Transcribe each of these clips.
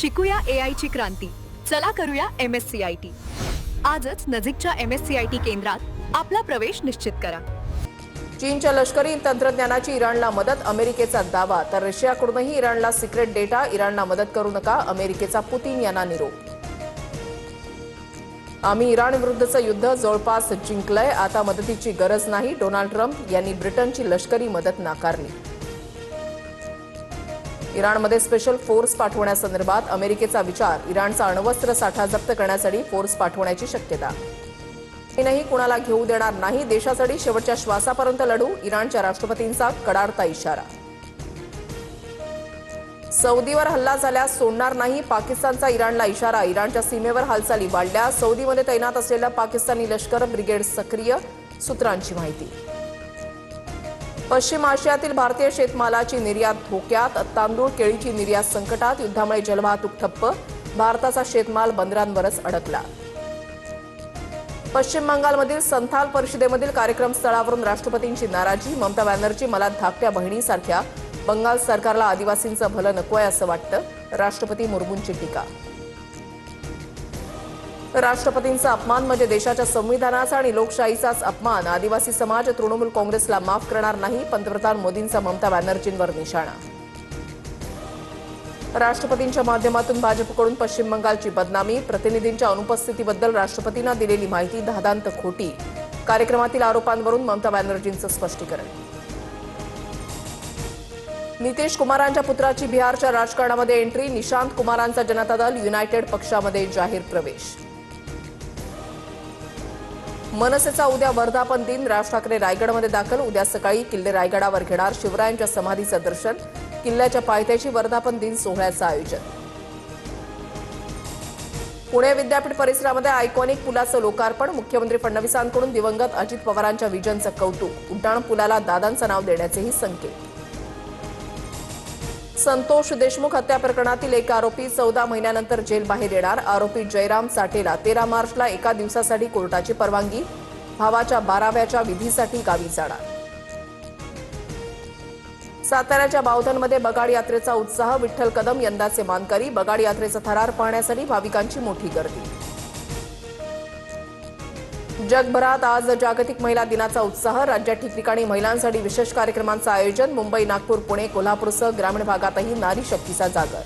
शिकूया AI ची क्रांती. चला करूया MSCIT. आजच नजीकच्या MSCIT केंद्रात आपला प्रवेश निश्चित करा. चीनच्या लष्करी तंत्रज्ञानाची इराणला मदत, अमेरिकेचा दावा. तर रशियाकडूनही इराणला सिक्रेट डेटा. इराणला मदत करू नका, अमेरिकेचा पुतीन यांना निरोप. आम्ही इराण विरुद्धचं युद्ध जवळपास जिंकलंय, आता मदतीची गरज नाही. डोनाल्ड ट्रम्प यांनी ब्रिटनची लष्करी मदत नाकारली. इराणमध्ये स्पेशल फोर्स पाठवण्यासंदर्भात अमेरिकेचा विचार. इराणचा अण्वस्त्र साठा जप्त करण्यासाठी फोर्स पाठवण्याची शक्यता. चीनही कुणाला घेऊ देणार नाही, देशासाठी शेवटच्या श्वासापर्यंत लढू. इराणच्या राष्ट्रपतींचा कडाडता इशारा. सौदीवर हल्ला झाल्यास सोडणार नाही, पाकिस्तानचा इराणला इशारा. इराणच्या सीमेवर हालचाली वाढल्या. सौदीमध्ये तैनात असलेलं पाकिस्तानी लष्कर ब्रिगेड सक्रिय, सूत्रांची माहिती. पश्चिम आशियातील भारतीय शेतमालाची निर्यात धोक्यात. तांदूळ केळीची निर्यात संकटात. युद्धामुळे जलवाहतूक ठप्प. भारताचा शेतमाल बंदरांवरच अडकला. पश्चिम बंगालमधील संथाल परिषदेमधील कार्यक्रम स्थळावरून राष्ट्रपतींची नाराजी. ममता बॅनर्जी मला धाकट्या बहिणीसारख्या. बंगाल सरकारला आदिवासींचं भलं नकोय असं वाटतं. राष्ट्रपती मुर्मूंची टीका. राष्ट्रपतींचा अपमान म्हणजे देशाच्या संविधानाचा आणि लोकशाहीचाच अपमान. आदिवासी समाज तृणमूल काँग्रेसला माफ करणार नाही. पंतप्रधान मोदींचा ममता बॅनर्जींवर निशाणा. राष्ट्रपतींच्या माध्यमातून भाजपकडून पश्चिम बंगालची बदनामी. प्रतिनिधींच्या अनुपस्थितीबद्दल राष्ट्रपतींना दिलेली माहिती धादांत खोटी. कार्यक्रमातील आरोपांवरून ममता बॅनर्जींचं स्पष्टीकरण. नितीश कुमारांच्या पुत्राची बिहारच्या राजकारणामध्ये एंट्री. निशांत कुमारांचा जनता दल युनायटेड पक्षामध्ये जाहीर प्रवेश. मनसेचा उद्या वर्धापन दिन. राज ठाकरे रायगडमध्ये दाखल. उद्या सकाळी किल्ले रायगडावर घेणार शिवरायांच्या समाधीचं दर्शन. किल्ल्याच्या पायथ्याशी वर्धापन दिन सोहळ्याचं आयोजन. पुणे विद्यापीठ परिसरामध्ये आयकॉनिक पुलाचं लोकार्पण. मुख्यमंत्री फडणवीसांकडून दिवंगत अजित पवारांच्या विजनचं कौतुक. उड्डाण पुलाला दादांचं नाव देण्याचेही संकेत. संतोष देशमुख हत्या प्रकरणातील एक आरोपी 14 महिन्यानंतर जेलबाहेर येणार. आरोपी जयराम चाटेला 13 मार्चला एका दिवसासाठी कोर्टाची परवानगी. भावाच्या 12व्याच्या विधीसाठी गावी जाणार. साताऱ्याच्या बावधनमध्ये बगाड यात्रेचा उत्साह. विठ्ठल कदम यंदाचे मानकरी. बगाड यात्रेचा थरार पाहण्यासाठी भाविकांची मोठी गर्दी. जगभरात आज जागतिक महिला दिनाचा उत्साह. राज्यात ठिकठिकाणी महिलांसाठी विशेष कार्यक्रमांचं आयोजन. मुंबई, नागपूर, पुणे, कोल्हापूरसह ग्रामीण भागातही नारी शक्तीचा जागर.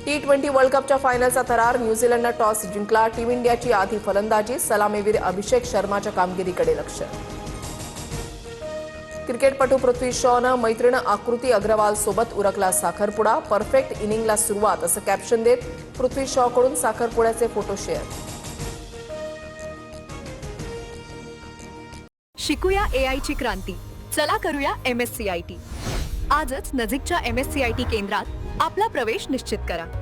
T20 वर्ल्ड कपच्या फायनलचा थरार. न्यूझीलंडनं टॉस जिंकला. टीम इंडियाची आधी फलंदाजी. सलामीवीर अभिषेक शर्माच्या कामगिरीकडे लक्ष. क्रिकेटपटू पृथ्वी शॉनं मैत्रीण आकृती अग्रवाल सोबत उरकला साखरपुडा. परफेक्ट इनिंगला सुरुवात असं कॅप्शन देत पृथ्वी शॉकडून साखरपुड्याचे फोटो शेअर. शिकूया AI ची क्रांती. चला करूया MSCIT. आजच नजीकच्या MSCIT केंद्रात आपला प्रवेश निश्चित करा.